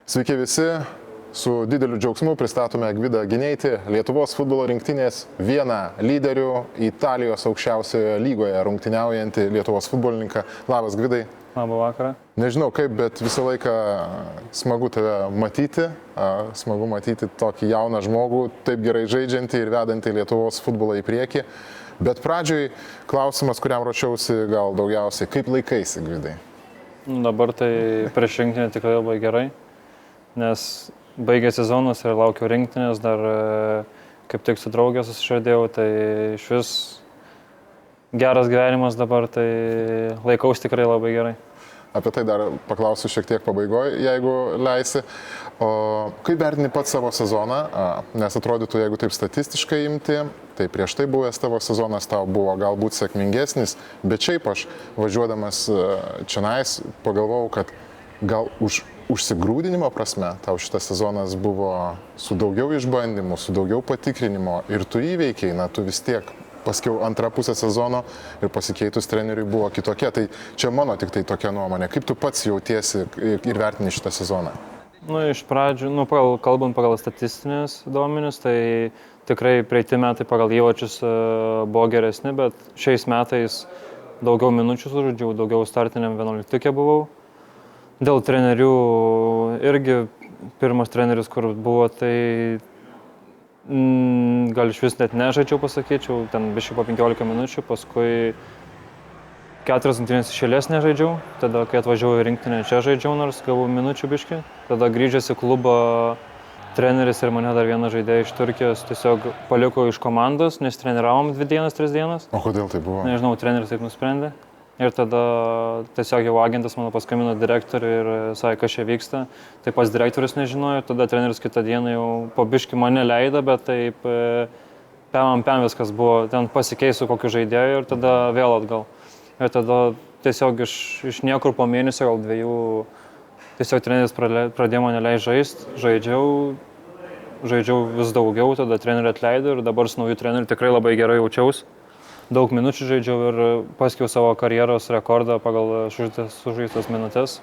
Sveiki visi, su dideliu džiaugsmu pristatome Gvidą Gineitį, Lietuvos futbolo rinktinės vieną lyderių Italijos aukščiausioje lygoje rungtyniaujantį Lietuvos futbolininką. Labas, Gvidai. Labą vakarą. Nežinau kaip, bet visą laiką smagu tave matyti, smagu matyti tokį jauną žmogų, taip gerai žaidžiantį ir vedantį Lietuvos futbolą į priekį. Bet pradžioj klausimas, kuriam ruošiausi gal daugiausiai, kaip laikaisi, Gvidai? Dabar tai prieš rinktinę tikrai labai gerai, nes baigė sezonas ir laukiu rinktinės, dar kaip tik su draugė susižadėjau, tai iš vis geras gyvenimas dabar, tai laikaus tikrai labai gerai. Apie tai dar paklausiu šiek tiek pabaigoje, jeigu leisi. O kaip vertini pats savo sezoną, nes atrodytų, jeigu taip statistiškai imti, tai prieš tai buvęs tavo sezonas tau buvo galbūt sėkmingesnis, bet šiaip aš važiuodamas čionais pagalvojau, kad gal užsigrūdinimo prasme tau šitas sezonas buvo su daugiau išbandymų, su daugiau patikrinimo ir tu įveikiai, tu vis tiek paskiau antrą pusę sezono ir pasikeitus treneriui buvo kitokia. Tai čia mano tik tai tokia nuomonė. Kaip tu pats jautiesi ir vertini šitą sezoną? Iš pradžių, kalbant pagal statistinės duomenis, tai tikrai praeiti metai pagal įvarčius buvo geresni, bet šiais metais daugiau minučių sužaidžiau, daugiau startiniam 11-ukė buvau. Dėl trenerių irgi pirmas treneris, kur buvo, tai gal iš vis net nežaidžiau, pasakyčiau, ten biškai po 15 minučių, paskui 4 rungtynes iš eilės nežaidžiau, tada kai atvažiavau į rinktinę čia žaidžiau, nors gavau minučių biškai, tada grįžęs į klubą treneris ir mane dar vieną žaidėją iš Turkijos tiesiog paliko iš komandos, nes treniravom 2 dienas, 3 dienas. O kodėl tai buvo? Nežinau, treneris taip nusprendė. Ir tada tiesiog jau agentas mano paskambino direktoriui ir sakė, kas čia vyksta. Tai pats direktorius nežinojo, ir tada treneris kitą dieną jau po biškį mane leido, bet taip pem viskas buvo, ten pasikeisiu kokiu žaidėju ir tada vėl atgal. Ir tada tiesiog iš niekur po mėnesio, gal 2, tiesiog treneris pradėjo mane leisti žaisti, žaidžiau vis daugiau, tada trenerį atleido ir dabar su nauju treneriu tikrai labai gerai jaučiausi. Daug minučių žaidžiau ir paskiau savo karjeros rekordą pagal sužaistas minutes.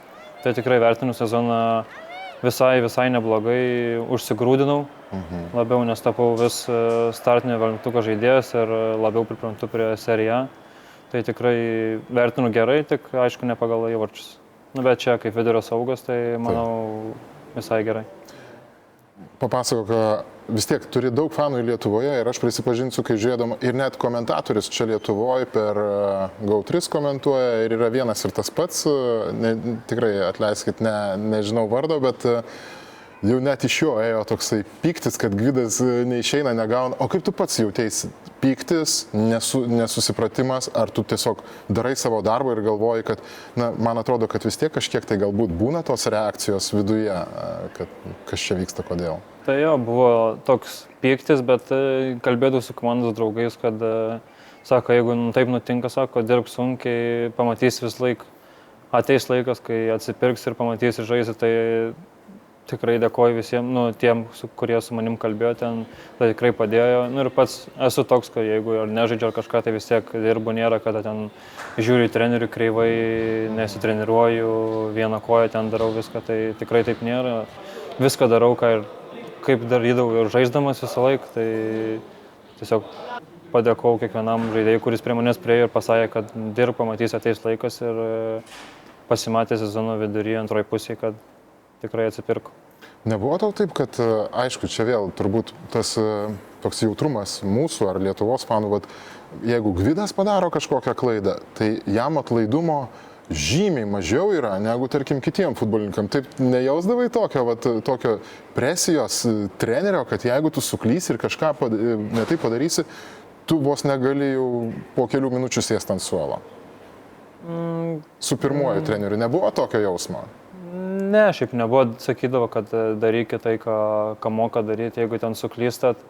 Tai tikrai vertinu sezoną visai neblogai, užsigrūdinau labiau, nes tapau vis startinio 11-uko žaidėjas ir labiau priprantu prie Serie A. Tai tikrai vertinu gerai, tik aišku ne pagal įvarčius. Bet čia kaip vidurio saugas, tai manau visai gerai. Papasakok, vis tiek turi daug fanų Lietuvoje ir aš prisipažinsiu, kai žiūrėdama ir net komentatorius čia Lietuvoje per GO3 komentuoja ir yra vienas ir tas pats, tikrai atleiskit, nežinau vardo, bet jau net iš jo ėjo toksai pyktis, kad Gvidas neišeina, negauna. O kaip tu pats jauteisi? Pyktis, nesusipratimas, ar tu tiesiog darai savo darbą ir galvoji, kad, man atrodo, kad vis tiek kažkiek tai galbūt būna tos reakcijos viduje, kad kas čia vyksta, kodėl? Tai jo, buvo toks pyktis, bet kalbėdavau su komandos draugais, kad, sako, jeigu taip nutinka, sako, dirbk sunkiai, pamatysi vis laik, ateis laikas, kai atsipirks ir pamatysi žaisi, tai tikrai dėkoju visiems, tiem, kurie su manim kalbėjo ten, tai tikrai padėjo. Ir pats esu toks, kad jeigu nežaidžiu ar kažką, tai vis tiek dirbu, nėra, kada ten žiūriu į trenerių kreivai, nesitreniruoju, vieną koją ten darau viską, tai tikrai taip nėra. Viską darau, kaip darydavau ir žaisdamas visą laiką, tai tiesiog padėkau kiekvienam žaidėjui, kuris prie manęs priėjo ir pasakė, kad dirb, pamatys ateis laikas ir pasimatė sezono viduryje antroji pusėje, kad tikrai atsipirko. Nebuvo tau taip, kad, aišku, čia vėl turbūt tas toks jautrumas mūsų ar Lietuvos fanų, jeigu Gvidas padaro kažkokią klaidą, tai jam atlaidumo žymiai mažiau yra negu, tarkim, kitiem futbolininkam. Taip nejausdavai tokio presijos trenerio, kad jeigu tu suklysi ir kažką ne taip padarysi, tu vos negali jau po kelių minučių sėsti ant suolo. Su pirmuoju treneriu nebuvo tokio jausmo? Ne, šiaip nebuvo, sakydavo, kad darykit tai, ką moka daryti, jeigu ten suklystat.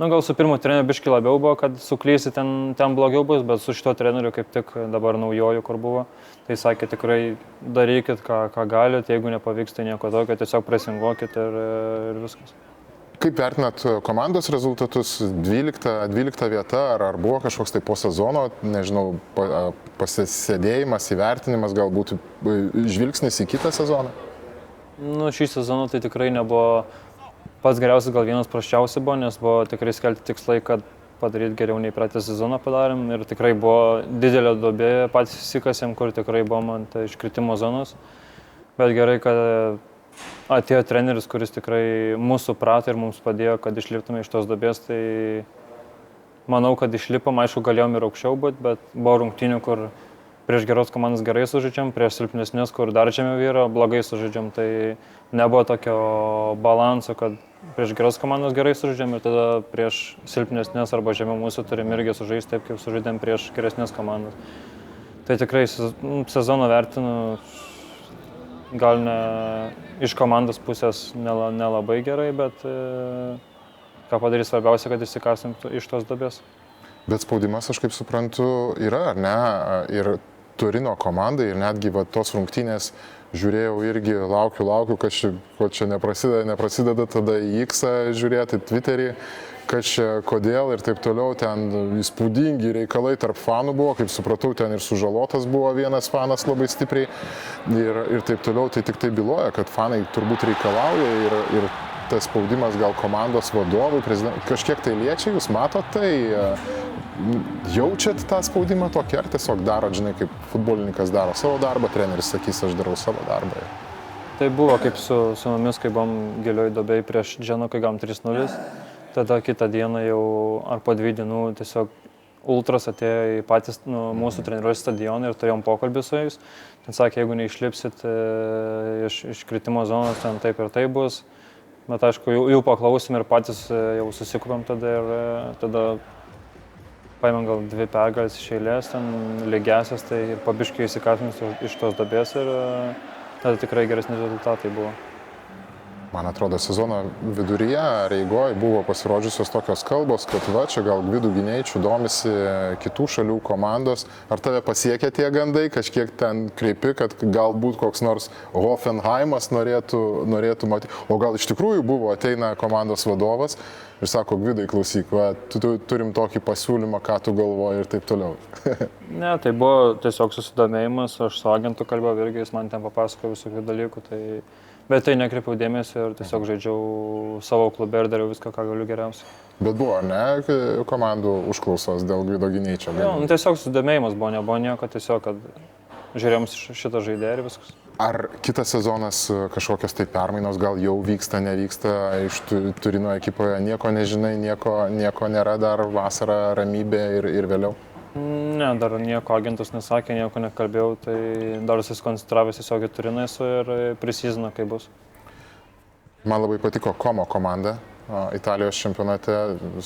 Gal su pirmu treneriu biški labiau buvo, kad suklysi ten blogiau bus, bet su šito treneriu kaip tik dabar naujoju, kur buvo, tai sakė tikrai darykit, ką galit, jeigu nepavyks, tai nieko tokio, tiesiog presinguokit ir viskas. Kaip vertinat komandos rezultatus? 12 vieta, ar buvo kažkoks tai po sezono, nežinau, pasisėdėjimas, įvertinimas, galbūt žvilgsnis į kitą sezoną? Nu, šį sezoną tai tikrai nebuvo pats geriausias, gal vienas prasčiausias buvo, nes buvo tikrai skelti tikslai, kad padaryti geriau nei praeitą sezoną padarėm ir tikrai buvo didelė duobė, patys įsikasėm, kur tikrai buvom ant iškritimo zonos. Bet gerai, kad atėjo treneris, kuris tikrai mūsų suprato ir mums padėjo, kad išliptume iš tos duobės, tai manau, kad išlipom, aišku, galėjom ir aukščiau būti, bet buvo rungtynių, kur prieš geros komandas gerai sužaidžiam, prieš silpnesnės, kur dar žemiau yra, blogai sužaidžiam, tai nebuvo tokio balanso, kad prieš geros komandas gerai sužaidžiam ir tada prieš silpnesnės arba žemiau mūsų turim irgi sužaisti taip, kaip sužaidėm prieš geresnės komandas. Tai tikrai sezoną vertinu, gal ne iš komandos pusės nelabai gerai, bet ką padarys svarbiausia, kad išsikasim iš tos duobės. Bet spaudimas, aš kaip suprantu, yra, ar ne? Ir Turino komandai, ir netgi tos rungtynės žiūrėjau irgi, laukiu, kad čia neprasideda, tada į X-ą žiūrėti, Twitterį, kas čia, kodėl ir taip toliau, ten įspūdingi reikalai tarp fanų buvo, kaip supratau, ten ir sužalotas buvo vienas fanas labai stipriai ir taip toliau, tai tik tai byloja, kad fanai turbūt reikalauja ir tas spaudimas gal komandos vadovui, kažkiek tai liečia, jūs matot tai, jaučiat tą spaudimą tokį, ar tiesiog darot, žinai, kaip futbolininkas daro savo darbą, treneris sakys, aš darau savo darbą. Tai buvo kaip su mumis, kai buvom gilioj duobėj prieš Dženą, kai gavom 3-0, tada kitą dieną jau ar po 2 dienų tiesiog ultras atėjo į patys mūsų treniruotės stadioną ir turėjom pokalbį su jais. Ten sakė, jeigu neišlipsit iš kritimo zonos, ten taip ir taip bus. Bet aišku, jų paklausėm ir patys jau susikupėm tada ir tada paėmėm gal 2 pergalės iš eilės, ten lygiasias, tai ir pabiškai įsikasėm iš tos duobės ir tada tikrai geresni rezultatai buvo. Man atrodo, sezono viduryje Rygoj buvo pasirodžiusios tokios kalbos, kad va, čia gal Gvidų Gineičių domisi kitų šalių komandos. Ar tave pasiekė tie gandai, kažkiek ten kreipi, kad galbūt koks nors Hoffenheimas norėtų matyti, o gal iš tikrųjų buvo, ateina komandos vadovas ir sako, Gvidai, klausyk, va, turim tokį pasiūlymą, ką tu galvoji ir taip toliau. Ne, tai buvo tiesiog susidomėjimas, aš su agentu kalbėjau irgi, jis man ten papasakojo visokių dalykų, bet tai nekreipiau dėmesio ir tiesiog žaidžiau savo klube ir dariau viską, ką galiu geriausiai. Bet buvo, ne, komandų užklausos dėl Gvido Gineičio? Jo, tiesiog susidomėjimas buvo, nebuvo nieko, tiesiog, kad žiūrėjom šitą žaidėją ir viskas. Ar kitas sezonas kažkokios tai permainos gal jau vyksta, nevyksta iš Turino ekipoje, nieko nežinai, nieko nėra, dar vasara ramybė ir vėliau? Ne, dar nieko agentas nesakė, nieko nekalbėjau, tai dar susikoncentravęs tiesiog į Turiną esu ir prisizino, kaip bus. Man labai patiko Como komanda Italijos čempionate,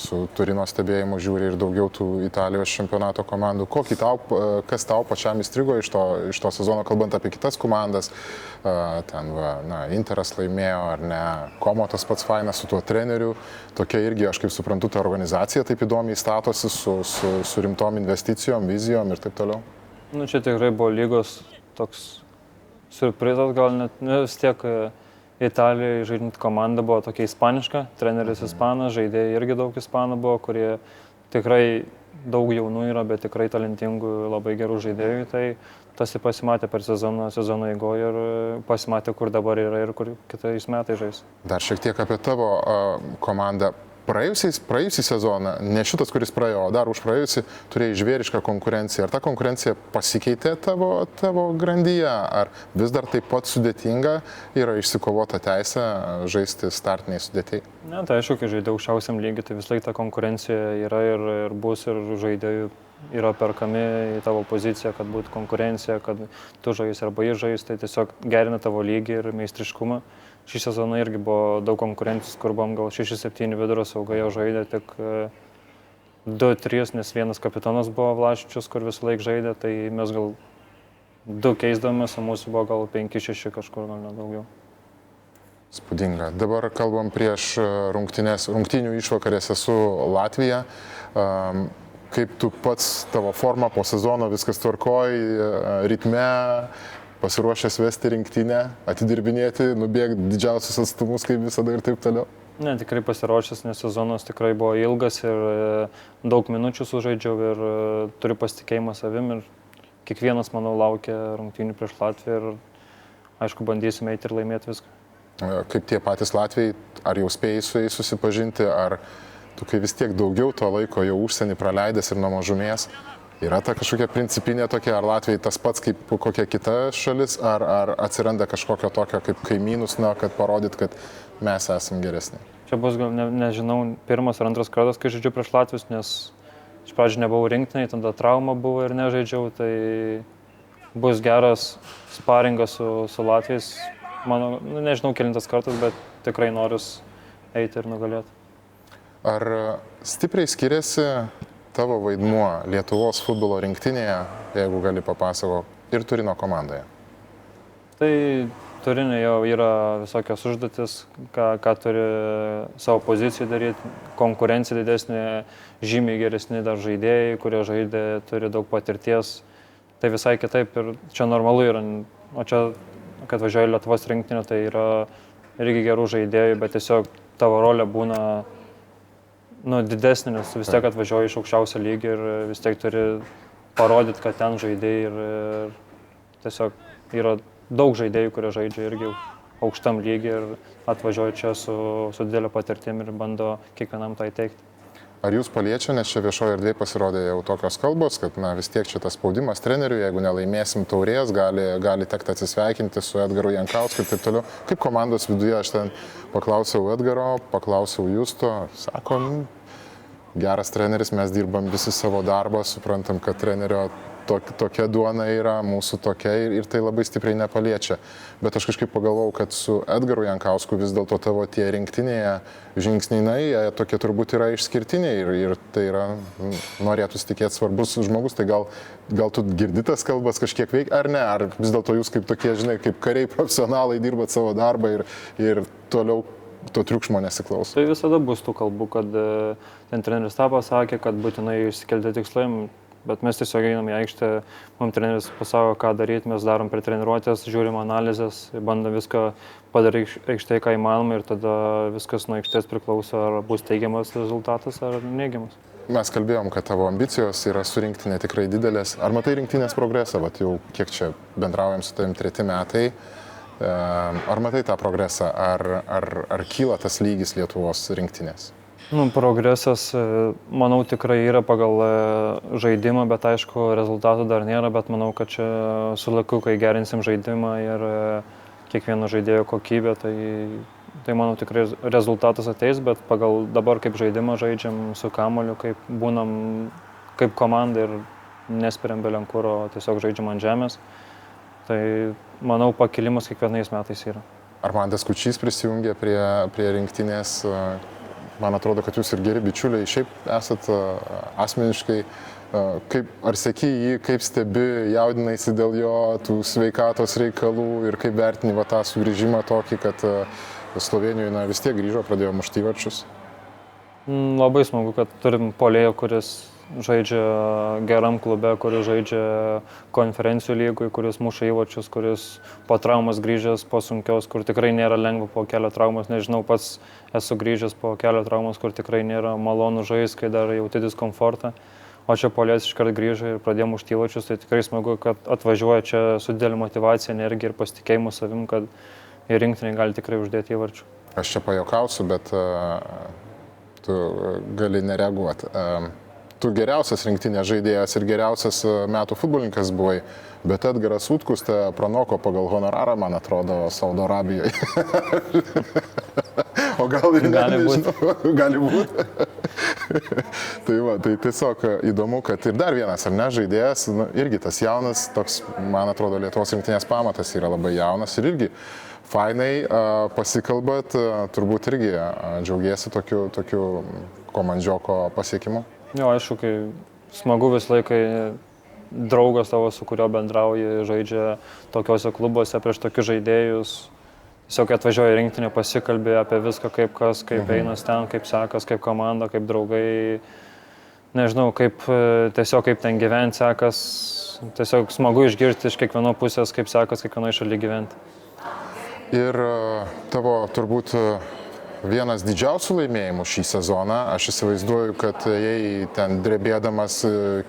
su Turino stebėjimu žiūri ir daugiau tų Italijos čempionato komandų. Kas tau pačiam įstrigo iš to sezono, kalbant apie kitas komandas, ten Interas laimėjo ar ne, Como tas pats fainas su tuo treneriu, tokia irgi, aš kaip suprantu, ta organizacija taip įdomiai statosi su rimtom investicijom, vizijom ir taip toliau. Nu, čia tikrai buvo lygos toks surprizas, gal net vis tiek Italijoje žaidžiant komanda buvo tokia ispaniška, treneris ispanas, žaidėjai irgi daug ispanų buvo, kurie tikrai daug jaunų yra, bet tikrai talentingų, labai gerų žaidėjų, tai tas ir pasimatė per sezono eigoje ir pasimatė, kur dabar yra ir kur kitais metais žais. Dar šiek tiek apie tavo komandą. Praėjusį sezoną, ne šitas, kuris praėjo, o dar už praėjusį, turėjai žvėrišką konkurenciją. Ar ta konkurencija pasikeitė tavo grandyje, ar vis dar taip pat sudėtinga yra išsikovota teisė žaisti startiniai sudėtėjai? Ne, tai aišku, kai žaidė aukščiausiam lygiui, tai vis laik ta konkurencija yra ir bus, ir žaidėjų yra perkami į tavo poziciją, kad būtų konkurencija, kad tu žais arba jis žais, tai tiesiog gerina tavo lygį ir meistriškumą. Šį sezoną irgi buvo daug konkurencijos, kur buvom gal 6-7 vidurio saugai, o žaidė tik 2-3, nes vienas kapitonas buvo Vlašičius, kur visą laiką žaidė, tai mes gal 2 keisdamės, o mūsų buvo gal 5-6 kažkur, gal net daugiau. Spūdinga. Dabar kalbam prieš rungtynių išvakarėse su Latvija. Kaip tu pats, tavo forma po sezono, viskas tvarkoj, ritme, pasiruošęs vesti rinktinę, atidirbinėti, nubėgti didžiausius atstumus kaip visada ir taip toliau? Ne, tikrai pasiruošęs, nes sezonas tikrai buvo ilgas ir daug minučių sužaidžiau ir turiu pasitikėjimą savim ir kiekvienas, manau, laukia rungtynių prieš Latviją ir aišku, bandysime eiti ir laimėti viską. Kaip tie patys latviai, ar jau spėjai su jais susipažinti, ar tu kai vis tiek daugiau to laiko jau užsienį praleidęs ir nuo mažumės, yra ta kažkokia principinė tokia, ar Latvijai tas pats kaip kokia kita šalis, ar atsiranda kažkokio tokio kaip kaimynus, kad parodyt, kad mes esame geresni? Čia bus, gal nežinau, pirmas ar antras kartas, kai žaidžiu prieš Latvius, nes iš pradžių nebuvau rinktiniai, tada trauma buvo ir nežaidžiau, tai bus geras sparingas su Latviais. Manau, nežinau kelintas kartas, bet tikrai noris eiti ir nugalėti. Ar stipriai skiriasi tavo vaidmuo Lietuvos futbolo rinktinėje, jeigu gali papasakoti, ir Turino komandoje? Tai Turine jau yra visokios užduotis, ką turi savo pozicijų daryti, konkurencija didesnė, žymiai geresni dar žaidėjai, kurie žaidė, turi daug patirties. Tai visai kitaip ir čia normalu yra, o čia, kad važiuoja Lietuvos rinktinė, tai yra irgi gerų žaidėjų, bet tiesiog tavo rolė būna didesnė, nes vis tiek atvažiuoji iš aukščiausio lygio ir vis tiek turi parodyti, kad ten žaidėjai ir tiesiog yra daug žaidėjų, kurie žaidžia irgi aukštam lygiai ir atvažiuoja čia su didelė patirtim ir bando kiekvienam tai teikti. Ar jūs paliečia, nes čia viešoje erdvėje pasirodė jau tokios kalbos, kad vis tiek čia tas spaudimas treneriui, jeigu nelaimėsim taurės, gali tekti atsisveikinti su Edgaru Jankausku ir taip toliau. Kaip komandos viduje, aš ten paklausiau Edgaro, paklausiau Justo, sakom, geras treneris, mes dirbam visi savo darbą, suprantam, kad trenerio tokia duona yra, mūsų tokia ir tai labai stipriai nepaliečia. Bet aš kažkaip pagalvojau, kad su Edgaru Jankausku vis dėlto tavo tie rinktinėje žingsniai, jie tokie turbūt yra išskirtiniai ir tai yra, norėtųsi tikėti, svarbus žmogus, tai gal tu girdi tas kalbas kažkiek veikia, ar ne, ar vis dėlto jūs kaip tokie, žinai, kaip kariai profesionalai dirbat savo darbą ir toliau to triukšmo nesiklauso. Tai visada bus tų kalbų, kad ten treneris tą pasakė, kad būtinai išsikelti tikslai. Bet mes tiesiog einam į aikštę, mums treneris pasako, ką daryti, mes darom prie treniruotės, žiūrim analizės, bandom viską padaryti aikštėje, ką įmanoma ir tada viskas nuo aikštės priklauso, ar bus teigiamas rezultatas ar neigiamas. Mes kalbėjom, kad tavo ambicijos yra surinkti ne tikrai didelės. Ar matai rinktinės progresą, jau kiek čia bendraujam su tavim 3 metai, ar matai tą progresą, ar kyla tas lygis Lietuvos rinktinės? Progresas, manau, tikrai yra pagal žaidimą, bet aišku, rezultatų dar nėra, bet manau, kad čia su laiku, kai gerinsim žaidimą ir kiekvieno žaidėjo kokybę, tai manau, tikrai rezultatas ateis, bet pagal dabar kaip žaidimą žaidžiam su kamuoliu, kaip būnam kaip komanda ir nespiriam belenkuro, tiesiog žaidžiam ant žemės, tai manau, pakilimas kiekvienais metais yra. Armandas Kučys prisijungė prie rinktinės. Man atrodo, kad jūs ir geri bičiuliai, šiaip esat asmeniškai, ar seki jį, kaip stebi, jaudinaisi dėl jo, tų sveikatos reikalų ir kaip vertini tą sugrįžimą tokį, kad Slovėnijoje vis tiek grįžo, pradėjo mušti įvarčius? Labai smagu, kad turim puolėją, kuris žaidžia geram klube, kuris žaidžia konferencijų lygoj, kuris muša įvarčius, kuris po traumas grįžęs, po sunkios, kur tikrai nėra lengva po kelio traumas. Nežinau, pats esu grįžęs po kelio traumas, kur tikrai nėra malonu žaisti, kai dar jauti diskomfortą. O čia puolėjas iškart grįžo ir pradėjo mušti įvarčius, tai tikrai smagu, kad atvažiuoja čia su didelė motyvacija, energija ir pasitikėjimu savim, kad į rinktinį gali tikrai uždėti įvarčių. Aš čia pajokausiu, bet tu gali nereaguoti. Tu geriausias rinktinės žaidėjas ir geriausias metų futbolininkas buvai, bet Edgaras Utkus te pranoko pagal honorarą, man atrodo, Saudo Arabijoje. O gal ir gali būti. Gali būti. Tai tiesiog įdomu, kad ir dar vienas, ar ne, žaidėjas, irgi tas jaunas, toks, man atrodo, Lietuvos rinktinės pamatas yra labai jaunas ir irgi fainai pasikalbat, turbūt irgi džiaugiesi tokiu komandžioko pasiekimu. Jo, aišku, kai smagu vis laikai draugas tavo, su kurio bendrauji, žaidžia tokiuose klubuose prieš tokius žaidėjus. Tiesiog atvažiuoja rinktinė, pasikalbė apie viską, kaip kas, kaip einas ten, kaip sekas, kaip komanda, kaip draugai. Nežinau, tiesiog kaip ten gyventi sekas. Tiesiog smagu išgirsti iš kiekvieno pusės, kaip sekas kiekvienoje šalyje gyventi. Ir tavo turbūt vienas didžiausių laimėjimų šį sezoną, aš įsivaizduoju, kad jei ten drebėdamas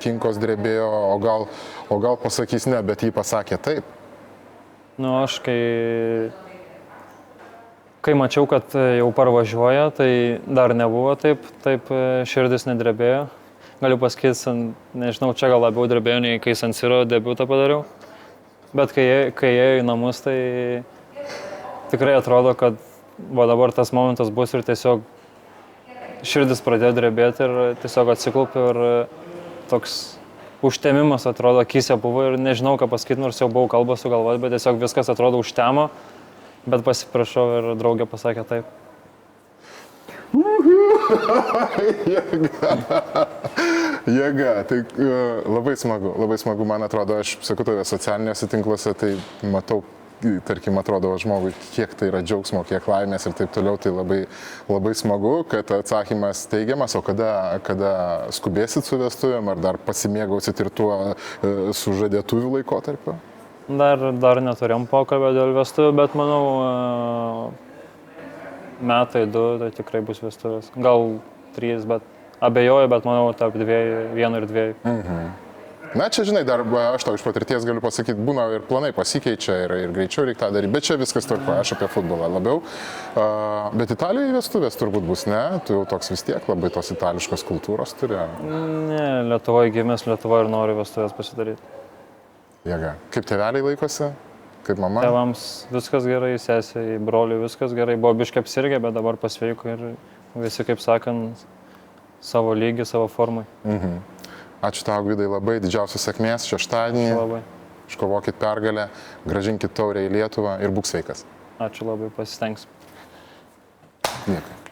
kinkos drebėjo, o gal pasakys ne, bet jį pasakė taip. Aš Kai mačiau, kad jau parvažiuoja, tai dar nebuvo taip širdis nedrebėjo. Galiu pasakyti, nežinau, čia gal labiau drebėjo, nei kai San Siro debiutą padariau. Bet kai ėjo į namus, tai tikrai atrodo, kad va dabar tas momentas bus ir tiesiog širdis pradėjo drebėti ir tiesiog atsiklaupiu ir toks užtemimas atrodo, akise buvo ir nežinau, ką pasakyti, nors jau buvau kalbą sugalvoti, bet tiesiog viskas atrodo užtemo, bet pasiprašau ir draugė pasakė taip. Jėga, tai labai smagu, man atrodo, aš sakau tave socialiniuose tinkluose, tai matau, tarkim, atrodo žmogui, kiek tai yra džiaugsmo, kiek laimės ir taip toliau, tai labai smagu, kad atsakymas teigiamas, o kada skubėsit su vestuvėm, ar dar pasimėgausit ir tuo sužadėtuvių laikotarpiu? Dar neturėjom pokalbio dėl vestuvių, bet manau, metai 2 tai tikrai bus vestuvės. Gal 3, bet abejoju, bet manau tarp 1 ir 2. Mhm. Na, čia, žinai, dar aš tau iš patirties galiu pasakyti, būna ir planai pasikeičia ir greičiau reikia tą daryti, bet čia viskas tvarkoja, aš apie futbolą labiau. Bet Italijoje vestuvės turbūt bus, ne? Tu jau toks vis tiek labai tos itališkos kultūros turi. Ne, Lietuvoje gimęs, Lietuvoje ir noriu vestuvės pasidaryti. Jėga. Kaip tėveliai laikosi? Kaip mama? Tėvams viskas gerai, sesiai, broliui viskas gerai, buvo biškai apsirgę, bet dabar pasveiko ir visi, kaip sakant, savo lygį, savo formai. Mhm. Ačiū tau, Gvidai, labai didžiausios sėkmės šeštadienį. Labai. Iškovokit pergalę, grąžinkit taurę į Lietuvą ir būk sveikas. Ačiū labai, pasistengsiu. Nieko.